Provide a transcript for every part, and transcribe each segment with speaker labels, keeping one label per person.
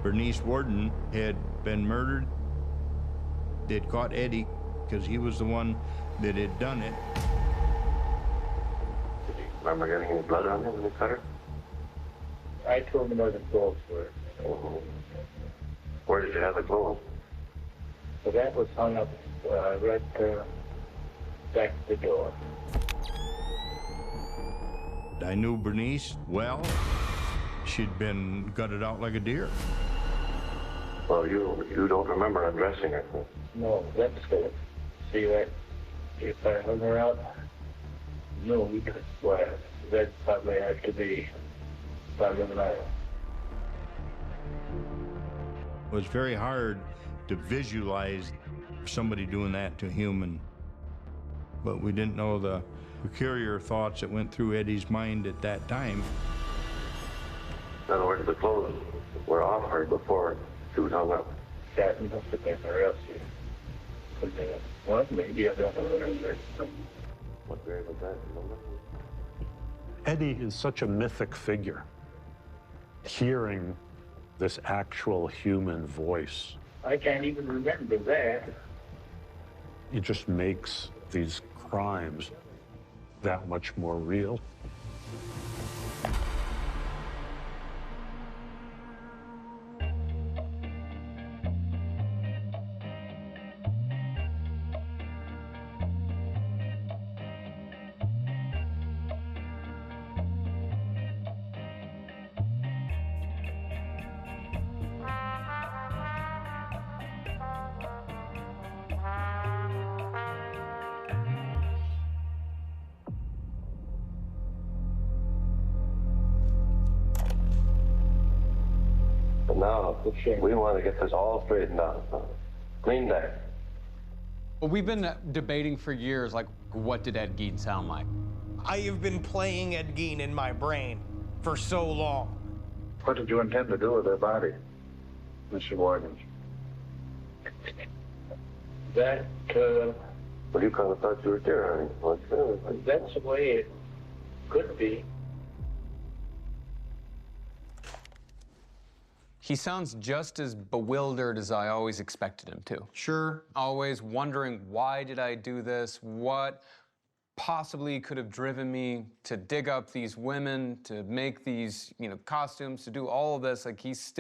Speaker 1: Bernice Warden had been murdered. They'd caught Eddie because he was the one that had done it.
Speaker 2: Did you remember getting any blood on him when you cut her?
Speaker 3: I told him where the clothes were.
Speaker 2: Where did you have the clothes?
Speaker 3: So that was hung up right back to the door.
Speaker 1: I knew Bernice well. She'd been gutted out like a deer.
Speaker 2: Well, you don't remember undressing her.
Speaker 3: No, that's good. See that? If I hung her out, no, because well, that probably had to be longer than I.
Speaker 1: It was very hard to visualize somebody doing that to a human. But we didn't know the peculiar thoughts that went through Eddie's mind at that time.
Speaker 2: In other words, the clothes were off her before she was hung up.
Speaker 3: That must have been her else. Well, maybe I don't remember.
Speaker 2: What grave was that? Remember?
Speaker 4: Eddie is such a mythic figure. Hearing this actual human voice,
Speaker 3: I can't even remember that.
Speaker 4: it just makes these crimes that much more real.
Speaker 2: But now, we want to get this all straightened out. Clean deck.
Speaker 5: Well, we've been debating for years, like, what did Ed Gein sound like?
Speaker 6: I have been playing Ed Gein in my brain for so long.
Speaker 3: What did you intend to do with her body, Mr. Warden? That,
Speaker 2: Well, you kind of thought you were there, honey.
Speaker 3: that's the way it could be.
Speaker 5: He sounds just as bewildered as I always expected him to.
Speaker 6: Sure.
Speaker 5: Always wondering, why did I do this? What possibly could have driven me to dig up these women, to make these, costumes, to do all of this? Like, he's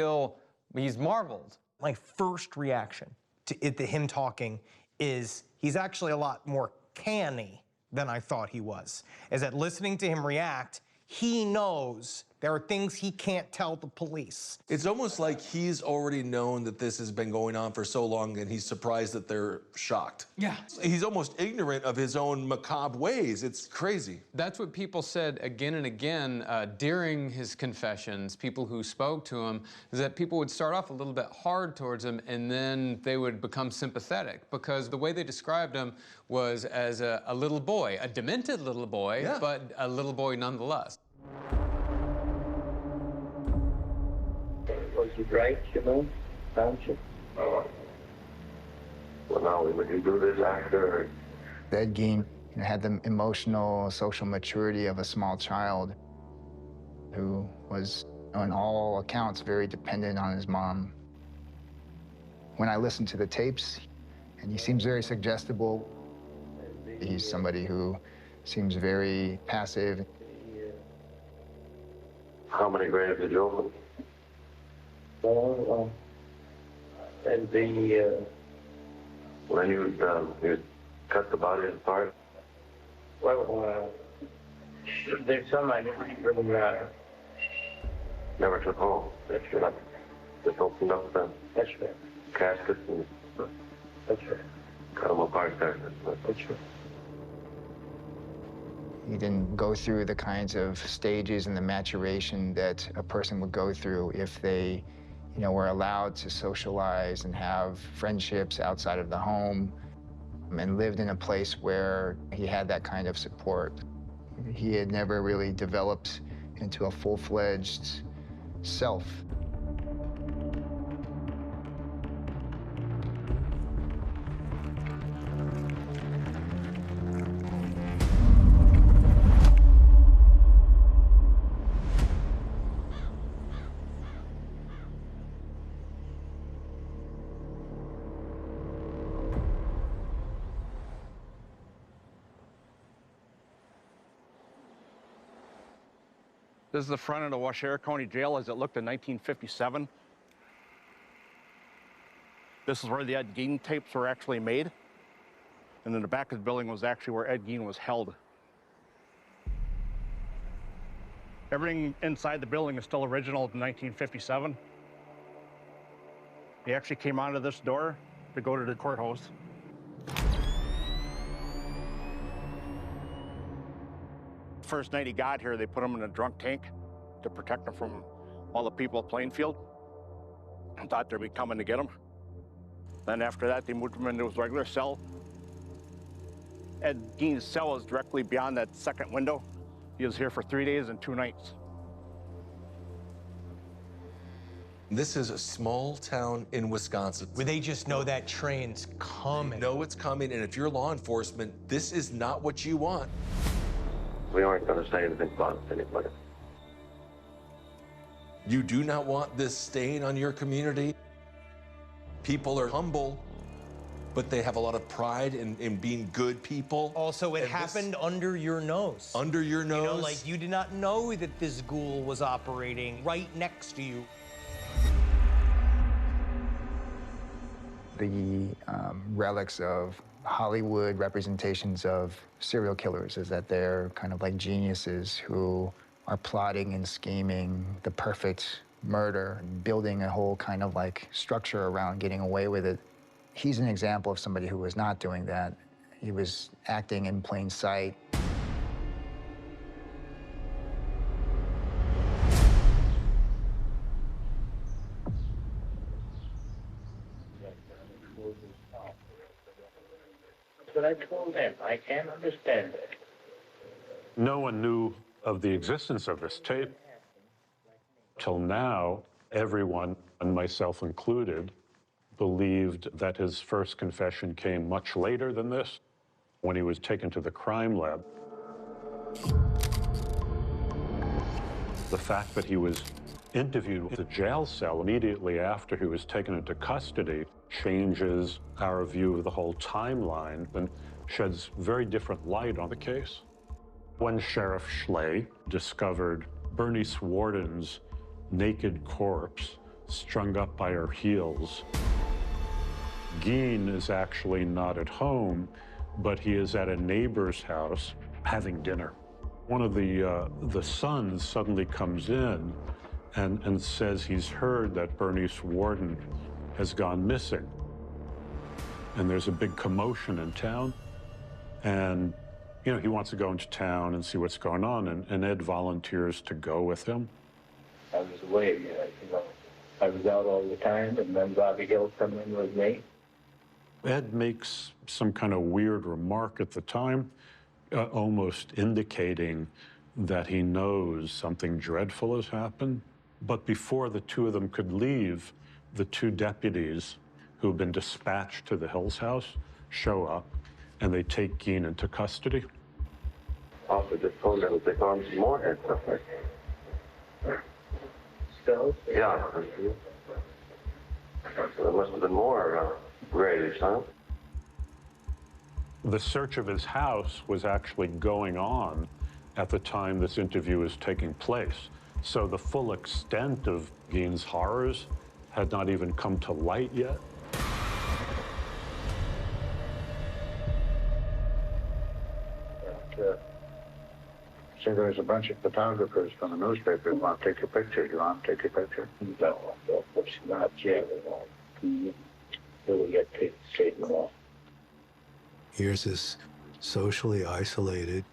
Speaker 5: marveled.
Speaker 6: My first reaction to him talking is he's actually a lot more canny than I thought he was. Is that listening to him react, he knows there are things he can't tell the police.
Speaker 7: It's almost like he's already known that this has been going on for so long and he's surprised that they're shocked.
Speaker 5: Yeah.
Speaker 7: He's almost ignorant of his own macabre ways. It's crazy.
Speaker 5: That's what people said again and again during his confessions, people who spoke to him, is that people would start off a little bit hard towards him and then they would become sympathetic because the way they described him was as a little boy, a demented little boy,
Speaker 7: Yeah.
Speaker 5: but a little boy nonetheless.
Speaker 3: Was he right, don't you?
Speaker 2: Well, now, would you do this after?
Speaker 8: Ed Gein had the emotional, social maturity of a small child who was, on all accounts, very dependent on his mom. When I listen to the tapes, and he seems very suggestible, he's somebody who seems very passive.
Speaker 2: How many graves did you open?
Speaker 3: Well, and the,
Speaker 2: When you cut the bodies apart?
Speaker 3: well, there's some I never even,
Speaker 2: Never took home.
Speaker 3: that's right.
Speaker 2: Just opened up the
Speaker 3: That's right.
Speaker 2: caskets and
Speaker 3: That's right.
Speaker 2: cut them apart there.
Speaker 3: That's right.
Speaker 8: He didn't go through the kinds of stages and the maturation that a person would go through if they, were allowed to socialize and have friendships outside of the home and lived in a place where he had that kind of support. He had never really developed into a full-fledged self.
Speaker 9: This is the front of the Washaira County Jail as it looked in 1957. This is where the Ed Gein tapes were actually made. And then the back of the building was actually where Ed Gein was held. Everything inside the building is still original in 1957. He actually came out of this door to go to the courthouse. First night he got here, they put him in a drunk tank to protect him from all the people at Plainfield. I thought they'd be coming to get him. Then after that, they moved him into his regular cell. Ed Gein's cell is directly beyond that second window. He was here for 3 days and 2 nights.
Speaker 7: This is a small town in Wisconsin.
Speaker 6: Where they just know that train's coming.
Speaker 7: They know it's coming, and if you're law enforcement, this is not what you want.
Speaker 2: We aren't going to say anything about it to anybody.
Speaker 7: You do not want this stain on your community. People are humble, but they have a lot of pride in being good people.
Speaker 6: Also, it happened under your nose.
Speaker 7: Under your nose?
Speaker 6: You know, like you did not know that this ghoul was operating right next to you.
Speaker 8: The relics of Hollywood representations of serial killers is that they're kind of like geniuses who are plotting and scheming the perfect murder, and building a whole kind of like structure around getting away with it. He's an example of somebody who was not doing that. He was acting in plain sight.
Speaker 3: But I told them, I can't understand it.
Speaker 4: No one knew of the existence of this tape. Till now, everyone, and myself included, believed that his first confession came much later than this, when he was taken to the crime lab. The fact that he was interviewed in the jail cell immediately after he was taken into custody changes our view of the whole timeline and sheds very different light on the case. When Sheriff Schley discovered Bernice Warden's naked corpse strung up by her heels, Gein is actually not at home, but he is at a neighbor's house having dinner. One of the sons suddenly comes in and says he's heard that Bernice Warden has gone missing. And there's a big commotion in town. And, you know, he wants to go into town and see what's going on, and Ed volunteers to go with him.
Speaker 3: I was away, you know. I was out all the time, and then Bobby Hill come in with me.
Speaker 4: Ed makes some kind of weird remark at the time, almost indicating that he knows something dreadful has happened. But before the two of them could leave, the two deputies who have been dispatched to the Hills house show up, and they take Gein into custody.
Speaker 2: Also just told them that they found some more head stuff like
Speaker 3: Still?
Speaker 2: Yeah. So there must have been more graves, huh?
Speaker 4: The search of his house was actually going on at the time this interview was taking place. So the full extent of Gein's horrors had not even come to light yet.
Speaker 3: So there's a bunch of photographers from the newspapers want to take your picture. You want to take your picture? No, it's not yet at all. Till we get taken off.
Speaker 10: Here's this socially isolated,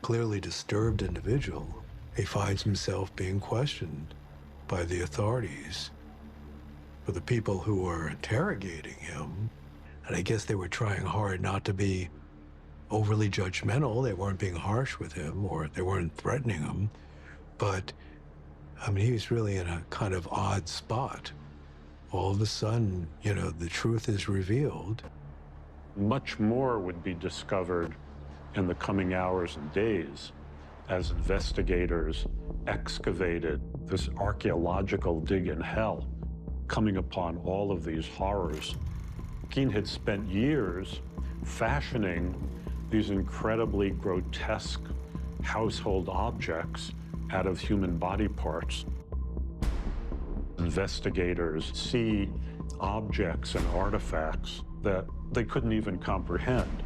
Speaker 10: clearly disturbed individual. He finds himself being questioned by the authorities, for the people who were interrogating him. And I guess they were trying hard not to be overly judgmental. They weren't being harsh with him, or they weren't threatening him. But, I mean, he was really in a kind of odd spot. All of a sudden, you know, the truth is revealed.
Speaker 4: Much more would be discovered in the coming hours and days as investigators excavated this archaeological dig in hell, coming upon all of these horrors. Gein had spent years fashioning these incredibly grotesque household objects out of human body parts. Investigators see objects and artifacts that they couldn't even comprehend.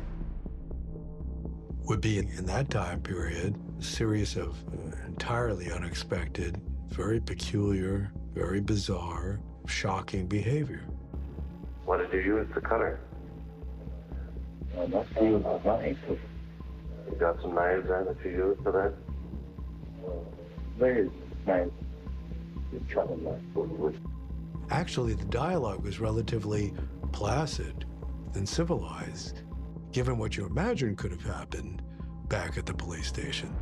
Speaker 10: Would be, in that time period, a series of entirely unexpected, very peculiar, very bizarre, shocking behavior.
Speaker 2: What did you use to cut her?
Speaker 3: I must use a knife.
Speaker 2: You got some knives there that you used for that?
Speaker 3: There's knives. You cut them like.
Speaker 10: Actually, the dialogue was relatively placid and civilized, given what you imagine could have happened back at the police station.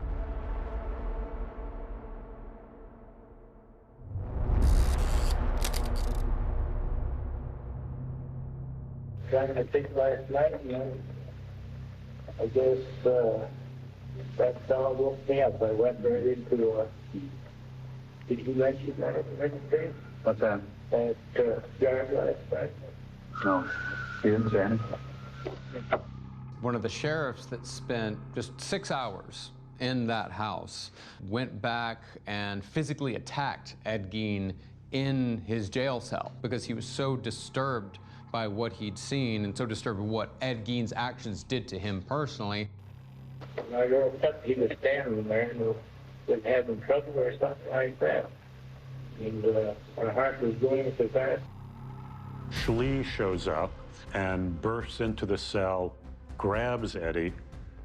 Speaker 3: Trying to think last night, I guess that dog woke me up. I went right into did you mention that at the registry? What's that? At yard last night. No, he didn't say anything.
Speaker 5: One of the sheriffs that spent just 6 hours in that house went back and physically attacked Ed Gein in his jail cell because he was so disturbed by what he'd seen and so disturbed by what Ed Gein's actions did to him personally.
Speaker 3: I thought he was standing there and was having trouble or something like that. And my heart was going so fast.
Speaker 4: Schley shows up and bursts into the cell, grabs Eddie,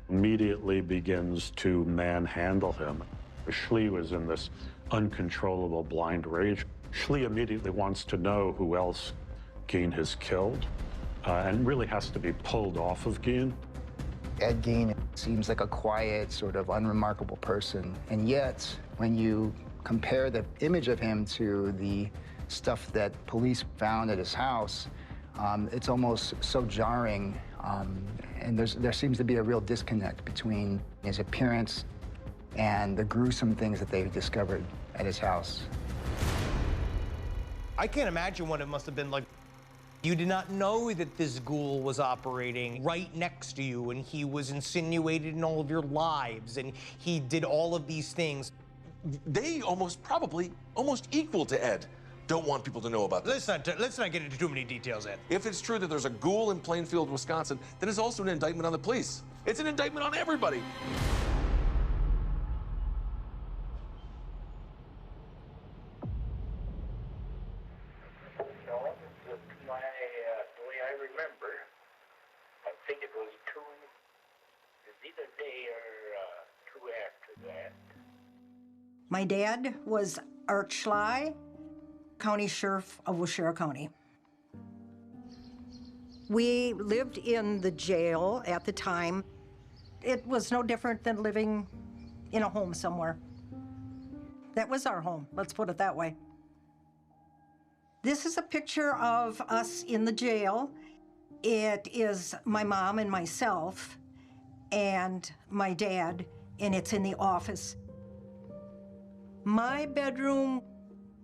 Speaker 4: immediately begins to manhandle him. Schley was in this uncontrollable blind rage. Schley immediately wants to know who else Gein has killed, and really has to be pulled off of Gein.
Speaker 8: Ed Gein seems like a quiet, sort of unremarkable person, and yet, when you compare the image of him to the stuff that police found at his house, it's almost so jarring, and there seems to be a real disconnect between his appearance and the gruesome things that they've discovered at his house.
Speaker 6: I can't imagine what it must have been like. You did not know that this ghoul was operating right next to you, and he was insinuated in all of your lives, and he did all of these things.
Speaker 7: They probably almost equal to Ed. Don't want people to know about this.
Speaker 6: Let's not get into too many details, Ed.
Speaker 7: If it's true that there's a ghoul in Plainfield, Wisconsin, then it's also an indictment on the police. It's an indictment on everybody.
Speaker 3: The way I remember, I think it was either day or 2 after that.
Speaker 11: My dad was Art Schley, County Sheriff of Waushara County. We lived in the jail at the time. It was no different than living in a home somewhere. That was our home, let's put it that way. This is a picture of us in the jail. It is my mom and myself and my dad, and it's in the office. My bedroom,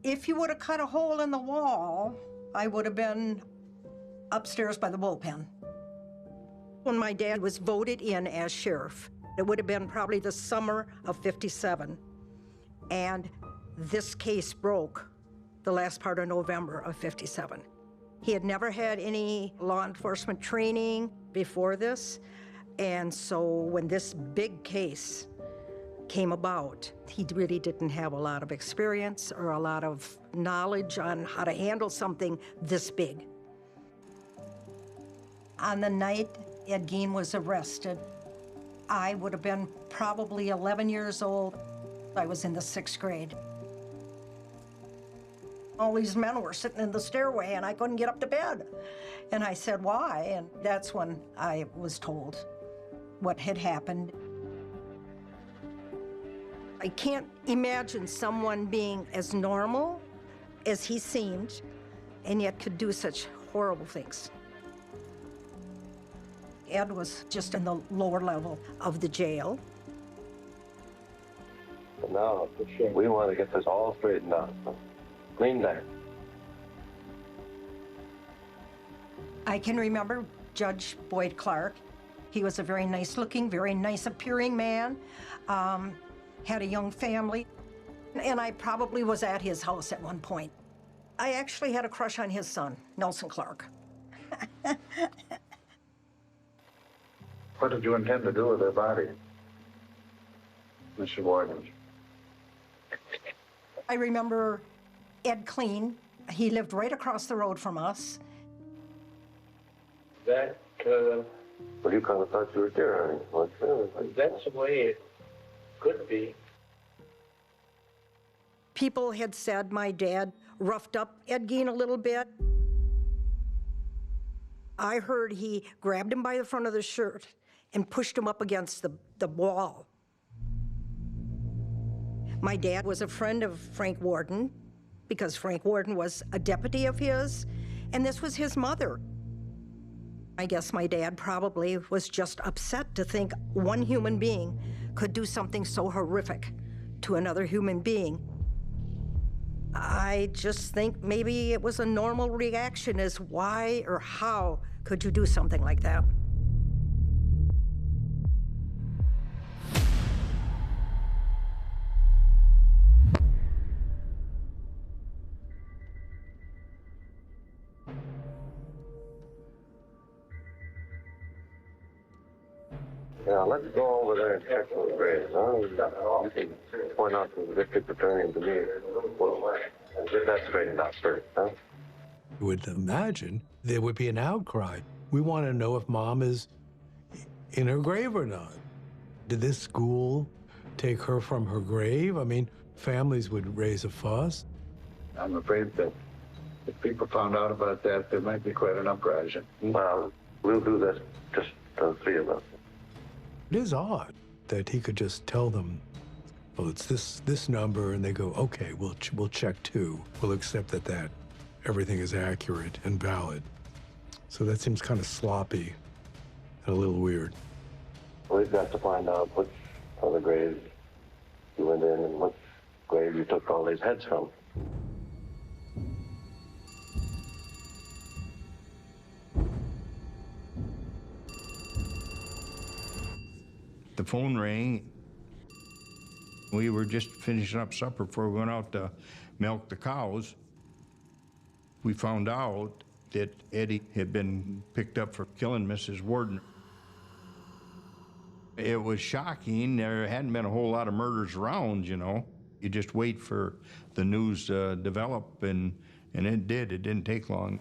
Speaker 11: if you would have cut a hole in the wall, I would have been upstairs by the bullpen. When my dad was voted in as sheriff, it would have been probably the summer of '57. And this case broke the last part of November of '57. He had never had any law enforcement training before this. And so when this big case came about, he really didn't have a lot of experience or a lot of knowledge on how to handle something this big. On the night Ed Gein was arrested, I would have been probably 11 years old. I was in the 6th grade. All these men were sitting in the stairway and I couldn't get up to bed. And I said, why? And that's when I was told what had happened. I can't imagine someone being as normal as he seemed and yet could do such horrible things. Ed was just in the lower level of the jail.
Speaker 2: But now, we want to get this all straightened out. Clean down.
Speaker 11: I can remember Judge Boyd Clark. He was a very nice looking, very nice appearing man, had a young family. And I probably was at his house at one point. I actually had a crush on his son, Nelson Clark.
Speaker 3: What did you intend to do with their body, Mr. Warden?
Speaker 11: I remember Ed Gein. He lived right across the road from us.
Speaker 3: That,
Speaker 2: Well, you kind of thought you were there.
Speaker 3: that's the way it could be.
Speaker 11: People had said my dad roughed up Ed Gein a little bit. I heard he grabbed him by the front of the shirt and pushed him up against the wall. My dad was a friend of Frank Warden because Frank Warden was a deputy of his, and this was his mother. I guess my dad probably was just upset to think one human being could do something so horrific to another human being. I just think maybe it was a normal reaction as why or how could you do something like that?
Speaker 2: Yeah, let's go over there and check those graves, huh? You can point out to the district attorney and to me and get that straightened out first, huh?
Speaker 10: You would imagine there would be an outcry. We want to know if Mom is in her grave or not. Did this school take her from her grave? I mean, families would raise a fuss.
Speaker 3: I'm afraid that if people found out about that, there might be quite an uprising.
Speaker 2: Well, we'll do this, just the three of us.
Speaker 10: It is odd that he could just tell them, well, it's this number, and they go, okay, we'll check too. We'll accept that everything is accurate and valid. So that seems kind of sloppy and a little weird.
Speaker 2: We've got to find out which of the graves you went in and which grave you took all these heads from.
Speaker 1: The phone rang. We were just finishing up supper before we went out to milk the cows. We found out that Eddie had been picked up for killing Mrs. Warden. It was shocking. There hadn't been a whole lot of murders around, you know. You just wait for the news to develop, and it did. It didn't take long.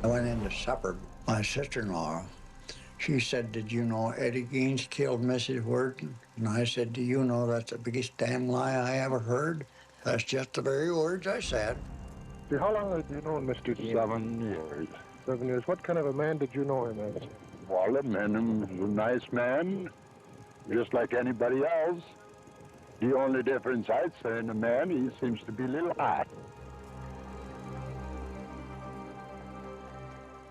Speaker 3: I went into supper. My sister-in-law, she said, "Did you know Eddie Gein's killed Mrs. Warden?" And I said, "Do you know that's the biggest damn lie I ever heard?" That's just the very words I said.
Speaker 12: How long have you known Mr. Gein?
Speaker 13: 7 years.
Speaker 12: 7 years. What kind of a man did you know him as?
Speaker 13: Well, I met him. He was a nice man, just like anybody else. The only difference I'd say in the man, he seems to be a little hot.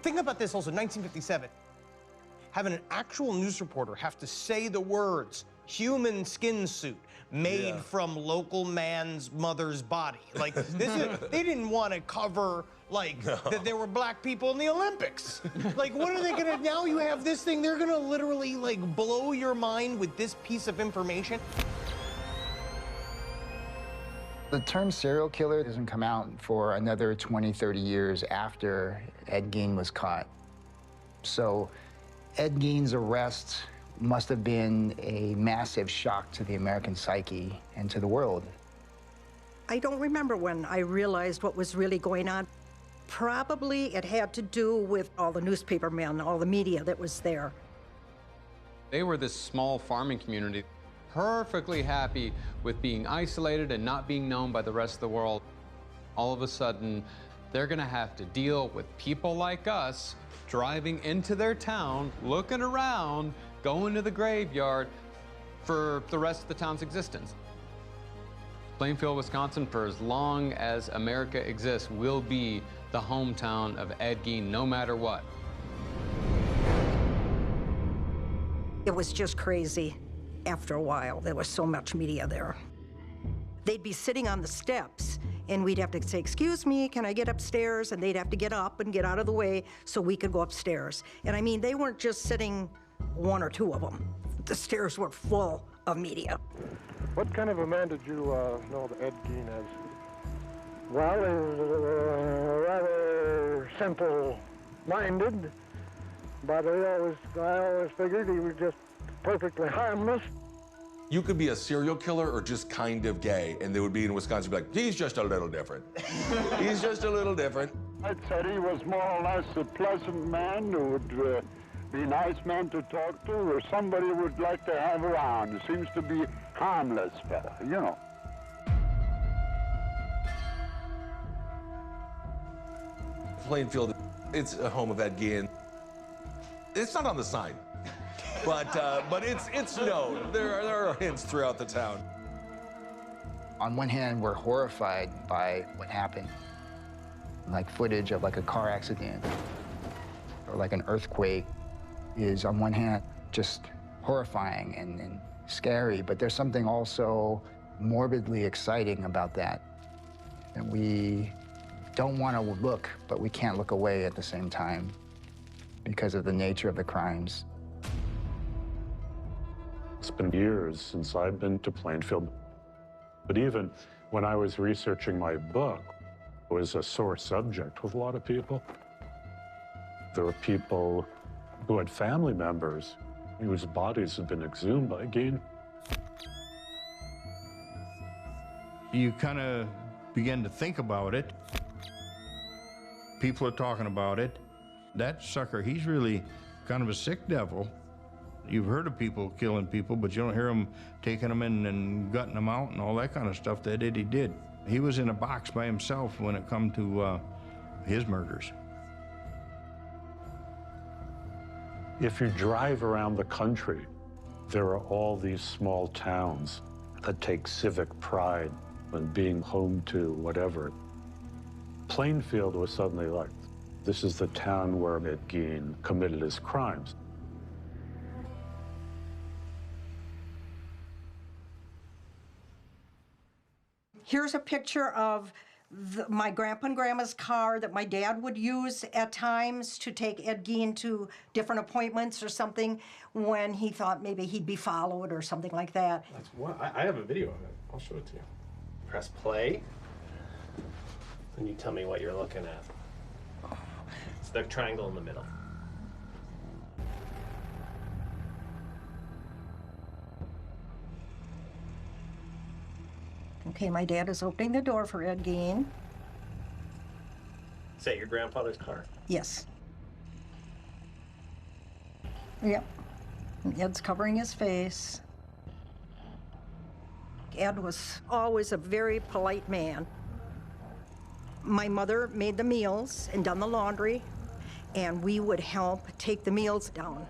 Speaker 6: Think about this also, 1957. Having an actual news reporter have to say the words, human skin suit, made from local man's mother's body. Like, they didn't want to cover, like, that there were black people in the Olympics. Like, what are they gonna, now you have this thing, they're gonna literally, like, blow your mind with this piece of information.
Speaker 8: The term serial killer doesn't come out for another 20, 30 years after Ed Gein was caught. So Ed Gein's arrest must have been a massive shock to the American psyche and to the world.
Speaker 11: I don't remember when I realized what was really going on. Probably it had to do with all the newspaper men, all the media that was there.
Speaker 5: They were this small farming community, perfectly happy with being isolated and not being known by the rest of the world. All of a sudden, they're gonna have to deal with people like us driving into their town, looking around, going to the graveyard for the rest of the town's existence. Plainfield, Wisconsin, for as long as America exists, will be the hometown of Ed Gein, no matter what.
Speaker 11: It was just crazy. After a while, there was so much media there. They'd be sitting on the steps, and we'd have to say, excuse me, can I get upstairs? And they'd have to get up and get out of the way so we could go upstairs. And I mean, they weren't just sitting one or two of them. The stairs were full of media.
Speaker 12: What kind of a man did you know Ed Gein as? Well, he was rather simple-minded, but I always figured he was just perfectly harmless.
Speaker 7: You could be a serial killer or just kind of gay, and they would be in Wisconsin, be like, he's just a little different. He's just a little different.
Speaker 13: I said he was more or less a pleasant man who would be a nice man to talk to, or somebody would like to have around. He seems to be harmless fella, you know.
Speaker 7: Plainfield, it's a home of Ed Gein. It's not on the sign, but it's known. There are hints throughout the town.
Speaker 8: On one hand, we're horrified by what happened, like footage of like a car accident or like an earthquake is on one hand just horrifying and scary, but there's something also morbidly exciting about that. And we don't want to look, but we can't look away at the same time because of the nature of the crimes.
Speaker 4: It's been years since I've been to Plainfield. But even when I was researching my book, it was a sore subject with a lot of people. There were people who had family members whose bodies had been exhumed by Gein.
Speaker 1: You kind of begin to think about it. People are talking about it. That sucker, he's really kind of a sick devil. You've heard of people killing people, but you don't hear them taking them in and gutting them out and all that kind of stuff that Eddie did. He was in a box by himself when it come to his murders.
Speaker 4: If you drive around the country, there are all these small towns that take civic pride in being home to whatever. Plainfield was suddenly like, this is the town where Ed Gein committed his crimes.
Speaker 11: Here's a picture of my grandpa and grandma's car that my dad would use at times to take Ed Gein to different appointments or something when he thought maybe he'd be followed or something like that.
Speaker 14: That's what I have a video of it. I'll show it to you. Press play, and you tell me what you're looking at. It's the triangle in the middle.
Speaker 11: Okay, my dad is opening the door for Ed Gein.
Speaker 14: Is that your grandfather's car?
Speaker 11: Yes. Yep. And Ed's covering his face. Ed was always a very polite man. My mother made the meals and done the laundry, and we would help take the meals down.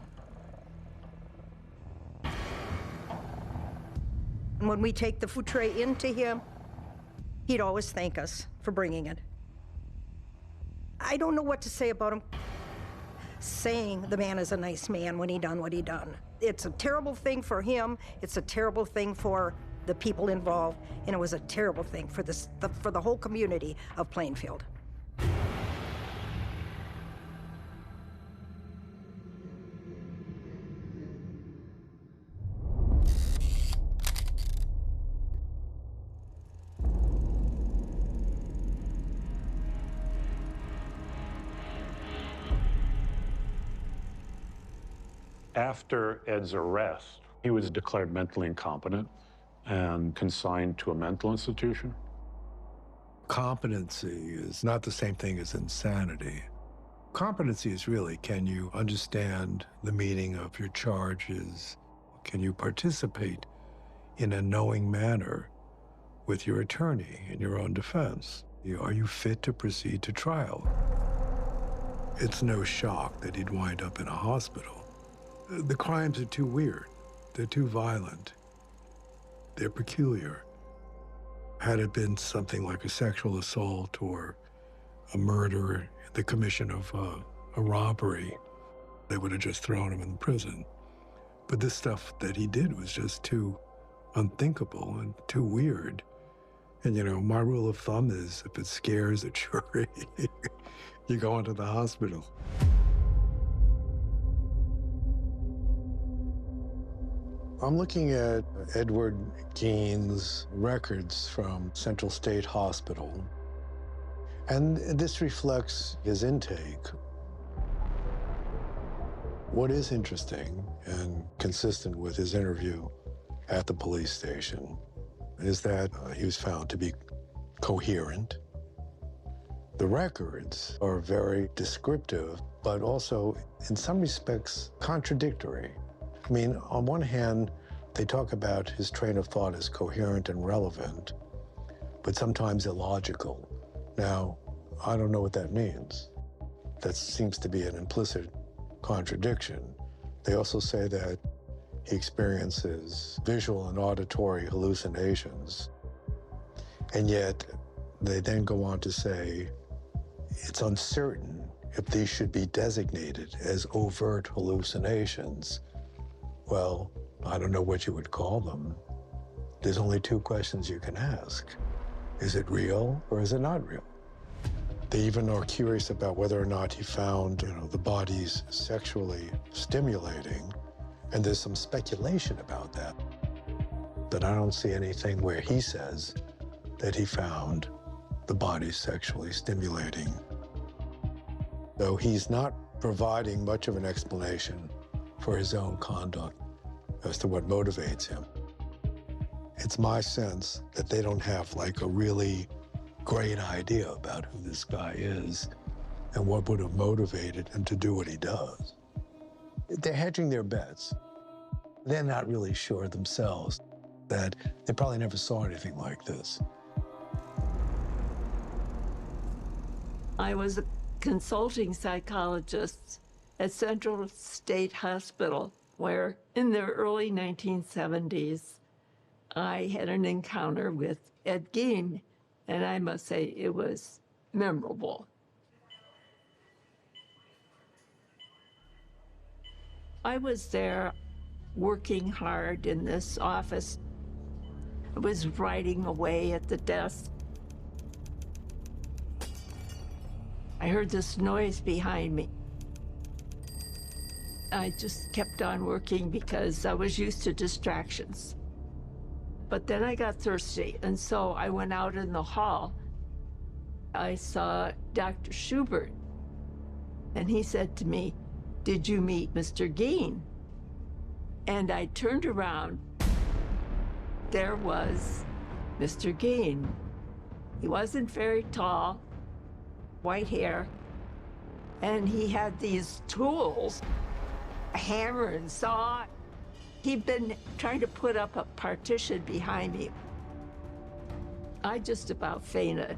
Speaker 11: And when we take the food tray into him, he'd always thank us for bringing it. I don't know what to say about him. Saying the man is a nice man when he done what he done. It's a terrible thing for him. It's a terrible thing for the people involved, and it was a terrible thing for the whole community of Plainfield.
Speaker 4: After Ed's arrest, he was declared mentally incompetent and consigned to a mental institution.
Speaker 10: Competency is not the same thing as insanity. Competency is really, can you understand the meaning of your charges? Can you participate in a knowing manner with your attorney in your own defense? Are you fit to proceed to trial? It's no shock that he'd wind up in a hospital. The crimes are too weird. They're too violent. They're peculiar. Had it been something like a sexual assault or a murder, the commission of a robbery, they would have just thrown him in prison. But this stuff that he did was just too unthinkable and too weird. And, you know, my rule of thumb is if it scares a jury, you go into the hospital. I'm looking at Edward Gein's records from Central State Hospital, and this reflects his intake. What is interesting and consistent with his interview at the police station is that he was found to be coherent. The records are very descriptive, but also, in some respects, contradictory. I mean, on one hand, they talk about his train of thought as coherent and relevant, but sometimes illogical. Now, I don't know what that means. That seems to be an implicit contradiction. They also say that he experiences visual and auditory hallucinations, and yet they then go on to say it's uncertain if these should be designated as overt hallucinations. Well, I don't know what you would call them. There's only two questions you can ask. Is it real or is it not real? They even are curious about whether or not he found, the bodies sexually stimulating, and there's some speculation about that. But I don't see anything where he says that he found the bodies sexually stimulating. Though he's not providing much of an explanation for his own conduct as to what motivates him. It's my sense that they don't have like a really great idea about who this guy is and what would have motivated him to do what he does. They're hedging their bets. They're not really sure themselves that they probably never saw anything like this.
Speaker 15: I was a consulting psychologist at Central State Hospital, where in the early 1970s, I had an encounter with Ed Gein, and I must say it was memorable. I was there working hard in this office. I was writing away at the desk. I heard this noise behind me. I just kept on working because I was used to distractions. But then I got thirsty, and so I went out in the hall. I saw Dr. Schubert, and he said to me, "Did you meet Mr. Gein?" And I turned around. There was Mr. Gein. He wasn't very tall, white hair, and he had these tools, a hammer and saw. He'd been trying to put up a partition behind me. I just about fainted.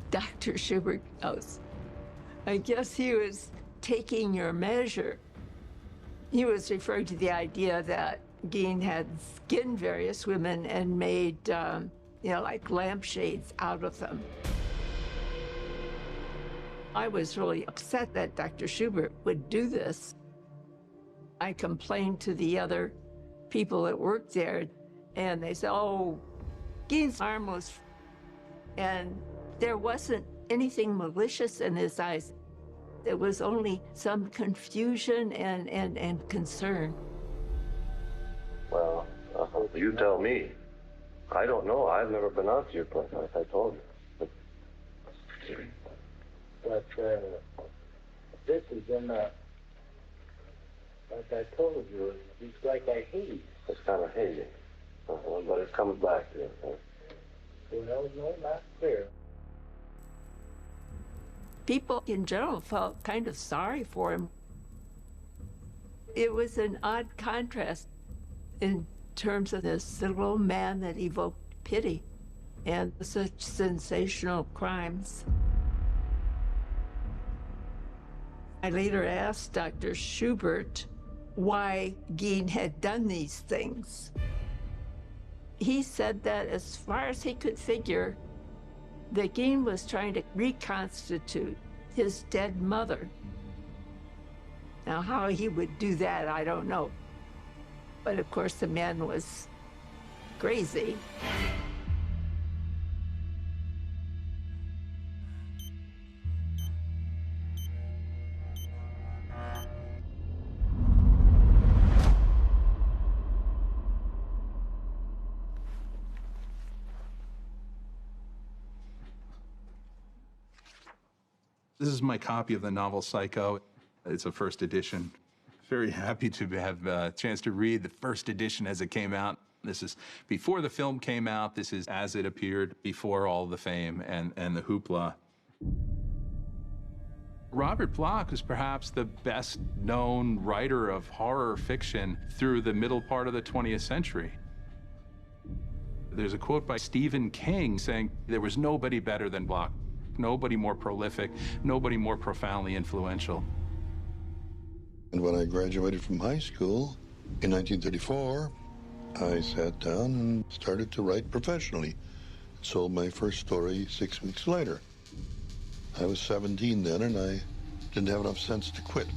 Speaker 15: Dr. Schubert goes, "I guess he was taking your measure." He was referring to the idea that Gein had skinned various women and made, like lampshades out of them. I was really upset that Dr. Schubert would do this. I complained to the other people that worked there, and they said, "Oh, Gein's arm was..." And there wasn't anything malicious in his eyes. There was only some confusion and concern.
Speaker 2: Well, you tell me. I don't know. I've never been out to your place, like I told you.
Speaker 3: But this is in the, like I told you, it's like a haze.
Speaker 2: It's kind of hazy. But it comes back to you.
Speaker 3: Well, no, not clear.
Speaker 15: People in general felt kind of sorry for him. It was an odd contrast in terms of this little old man that evoked pity and such sensational crimes. I later asked Dr. Schubert why Gein had done these things. He said that as far as he could figure, that Gein was trying to reconstitute his dead mother. Now, how he would do that, I don't know. But of course, the man was crazy.
Speaker 16: This is my copy of the novel Psycho. It's a first edition. Very happy to have a chance to read the first edition as it came out. This is before the film came out. This is as it appeared before all the fame and the hoopla. Robert Bloch is perhaps the best known writer of horror fiction through the middle part of the 20th century. There's a quote by Stephen King saying, there was nobody better than Bloch, nobody more prolific, nobody more profoundly influential.
Speaker 17: And when I graduated from high school in 1934, I sat down and started to write professionally. Sold my first story 6 weeks later. I was 17 then, and I didn't have enough sense to quit.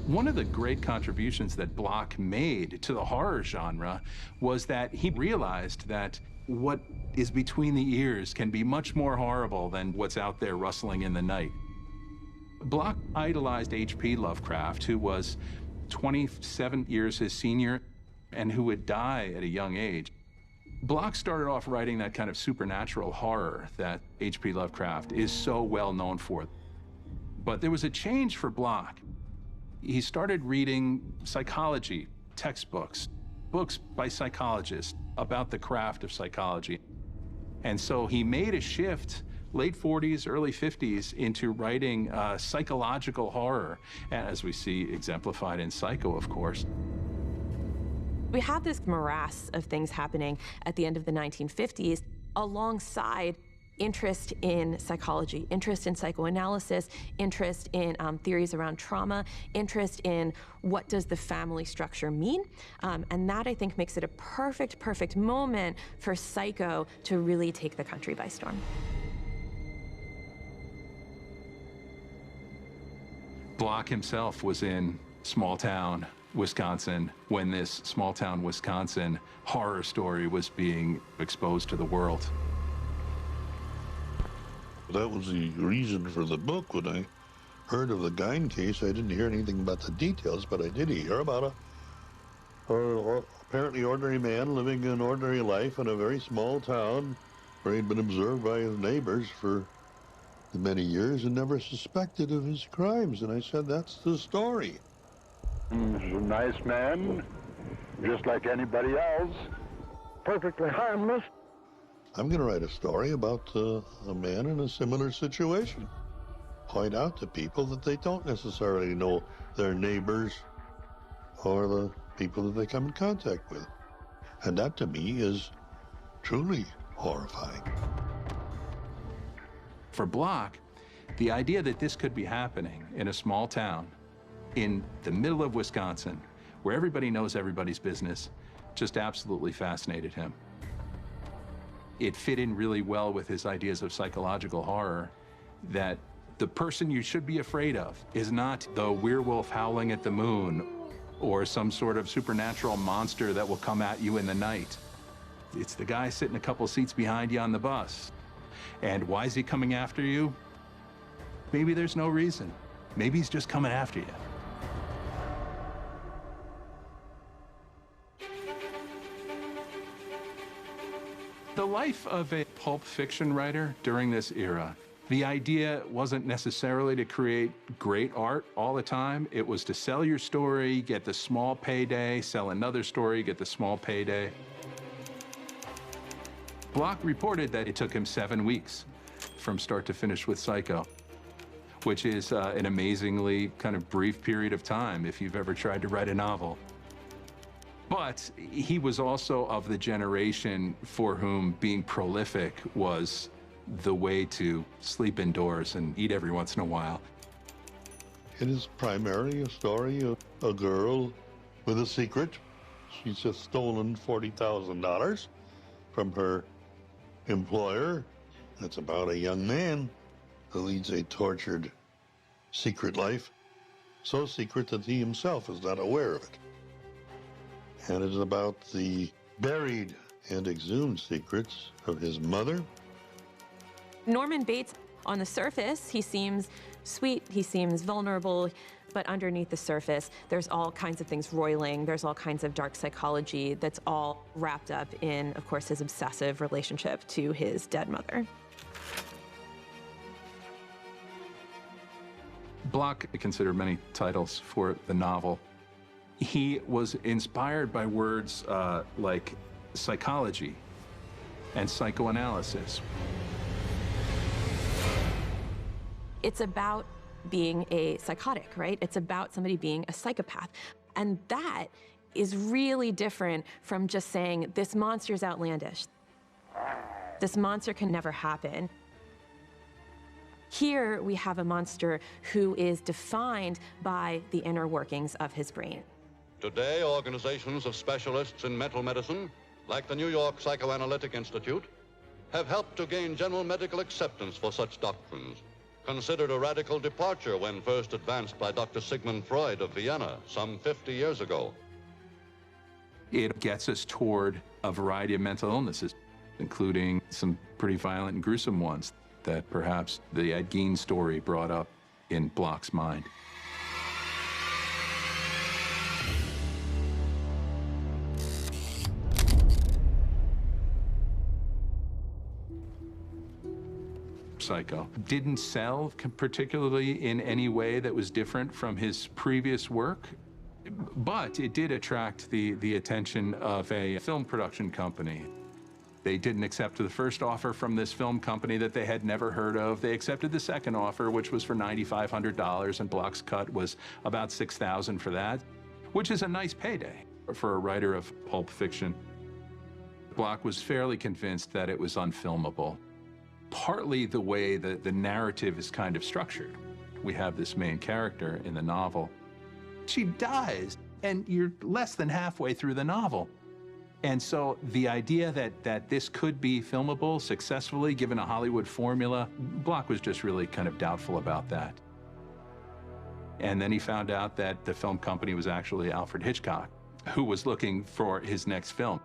Speaker 16: One of the great contributions that Bloch made to the horror genre was that he realized that what is between the ears can be much more horrible than what's out there rustling in the night. Bloch idolized H.P. Lovecraft, who was 27 years his senior and who would die at a young age. Bloch started off writing that kind of supernatural horror that H.P. Lovecraft is so well known for. But there was a change for Bloch. He started reading psychology textbooks, books by psychologists about the craft of psychology. And so he made a shift, late 40s, early 50s, into writing psychological horror, as we see exemplified in Psycho, of course.
Speaker 18: We have this morass of things happening at the end of the 1950s alongside interest in psychology, interest in psychoanalysis, interest in theories around trauma, interest in what does the family structure mean. And that, I think, makes it a perfect moment for Psycho to really take the country by storm.
Speaker 16: Bloch himself was in small town Wisconsin when this small town Wisconsin horror story was being exposed to the world.
Speaker 17: That was the reason for the book. When I heard of the Gein case, I didn't hear anything about the details, but I did hear about a apparently ordinary man living an ordinary life in a very small town where he'd been observed by his neighbors for many years and never suspected of his crimes. And I said, that's the story.
Speaker 13: He's a nice man, just like anybody else.
Speaker 12: Perfectly harmless.
Speaker 17: I'm going to write a story about a man in a similar situation. Point out to people that they don't necessarily know their neighbors or the people that they come in contact with. And that, to me, is truly horrifying.
Speaker 16: For Bloch, the idea that this could be happening in a small town in the middle of Wisconsin, where everybody knows everybody's business, just absolutely fascinated him. It fit in really well with his ideas of psychological horror, that the person you should be afraid of is not the werewolf howling at the moon or some sort of supernatural monster that will come at you in the night. It's the guy sitting a couple seats behind you on the bus. And why is he coming after you? Maybe there's no reason. Maybe he's just coming after you. The life of a pulp fiction writer during this era, the idea wasn't necessarily to create great art all the time. It was to sell your story, get the small payday, sell another story, get the small payday. Bloch reported that it took him 7 weeks from start to finish with Psycho, which is an amazingly kind of brief period of time if you've ever tried to write a novel. But he was also of the generation for whom being prolific was the way to sleep indoors and eat every once in a while.
Speaker 17: It is primarily a story of a girl with a secret. She's just stolen $40,000 from her employer. It's about a young man who leads a tortured, secret life, so secret that he himself is not aware of it. And it's about the buried and exhumed secrets of his mother.
Speaker 18: Norman Bates, on the surface, he seems sweet, he seems vulnerable, but underneath the surface, there's all kinds of things roiling, there's all kinds of dark psychology that's all wrapped up in, of course, his obsessive relationship to his dead mother.
Speaker 16: Bloch considered many titles for the novel. He was inspired by words like psychology and psychoanalysis.
Speaker 18: It's about being a psychotic, right? It's about somebody being a psychopath. And that is really different from just saying, this monster is outlandish. This monster can never happen. Here we have a monster who is defined by the inner workings of his brain.
Speaker 19: Today, organizations of specialists in mental medicine, like the New York Psychoanalytic Institute, have helped to gain general medical acceptance for such doctrines, considered a radical departure when first advanced by Dr. Sigmund Freud of Vienna some 50 years ago.
Speaker 16: It gets us toward a variety of mental illnesses, including some pretty violent and gruesome ones that perhaps the Ed Gein story brought up in Bloch's mind. Psycho didn't sell particularly in any way that was different from his previous work, but it did attract the attention of a film production company. They didn't accept the first offer from this film company that they had never heard of. They accepted the second offer, which was for $9,500, and Bloch's cut was about $6,000 for that, which is a nice payday for a writer of pulp fiction. Bloch was fairly convinced that it was unfilmable. Partly the way that the narrative is kind of structured. We have this main character in the novel. She dies, and you're less than halfway through the novel. And so the idea that this could be filmable successfully, given a Hollywood formula, Bloch was just really kind of doubtful about that. And then he found out that the film company was actually Alfred Hitchcock, who was looking for his next film.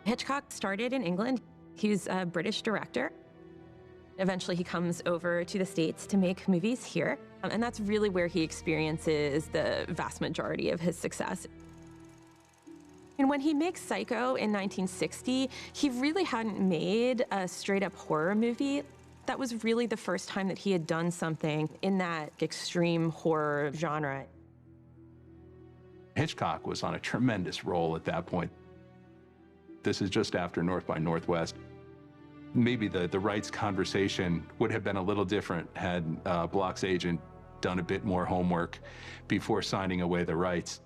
Speaker 18: Hitchcock started in England. He's a British director. Eventually, he comes over to the States to make movies here. And that's really where he experiences the vast majority of his success. And when he makes Psycho in 1960, he really hadn't made a straight-up horror movie. That was really the first time that he had done something in that extreme horror genre.
Speaker 16: Hitchcock was on a tremendous roll at that point. This is just after North by Northwest. Maybe the rights conversation would have been a little different had Bloch's agent done a bit more homework before signing away the rights.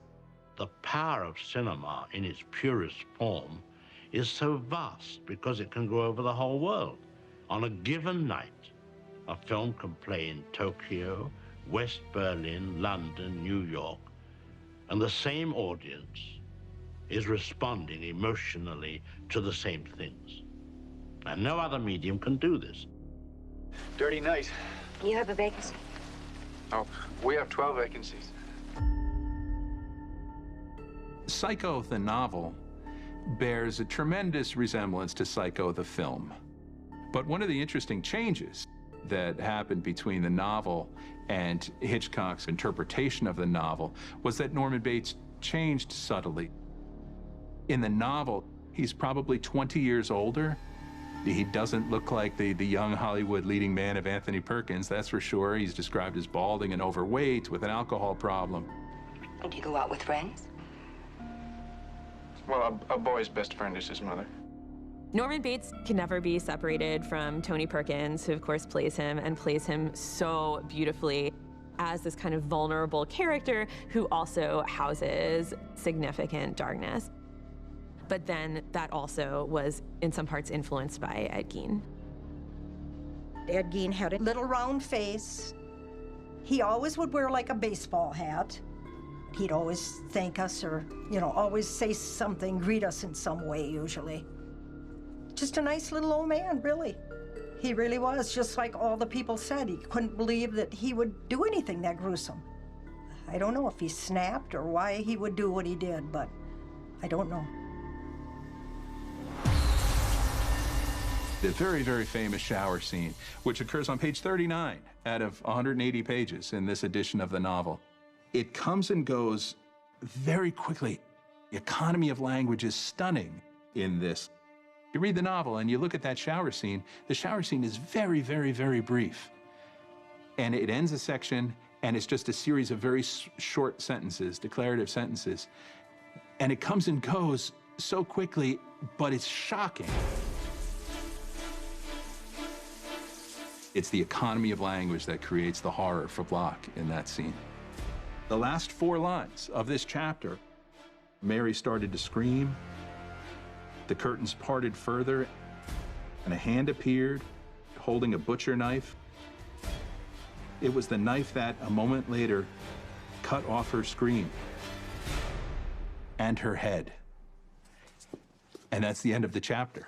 Speaker 20: The power of cinema in its purest form is so vast because it can go over the whole world. On a given night, a film can play in Tokyo, West Berlin, London, New York, and the same audience is responding emotionally to the same things. And no other medium can do this.
Speaker 21: Dirty night.
Speaker 22: You have a vacancy?
Speaker 21: Oh, we have 12 vacancies.
Speaker 16: Psycho, the novel, bears a tremendous resemblance to Psycho, the film. But one of the interesting changes that happened between the novel and Hitchcock's interpretation of the novel was that Norman Bates changed subtly. In the novel, he's probably 20 years older. He doesn't look like the young Hollywood leading man of Anthony Perkins, that's for sure. He's described as balding and overweight with an alcohol problem.
Speaker 22: Do you go out with friends?
Speaker 21: Well, a boy's best friend is his mother.
Speaker 18: Norman Bates can never be separated from Tony Perkins, who of course plays him and plays him so beautifully as this kind of vulnerable character who also houses significant darkness. But then that also was in some parts influenced by Ed Gein.
Speaker 11: Ed Gein had a little round face. He always would wear like a baseball hat. He'd always thank us or, always say something, greet us in some way, usually. Just a nice little old man, really. He really was, just like all the people said. He couldn't believe that he would do anything that gruesome. I don't know if he snapped or why he would do what he did, but I don't know.
Speaker 16: The very, very famous shower scene, which occurs on page 39 out of 180 pages in this edition of the novel. It comes and goes very quickly. The economy of language is stunning in this. You read the novel and you look at that shower scene, the shower scene is very, very, very brief. and it ends a section, and it's just a series of very short sentences, declarative sentences. And it comes and goes so quickly, but it's shocking. It's the economy of language that creates the horror for Bloch in that scene. The last 4 lines of this chapter, Mary started to scream, the curtains parted further, and a hand appeared, holding a butcher knife. It was the knife that, a moment later, cut off her scream and her head. And that's the end of the chapter.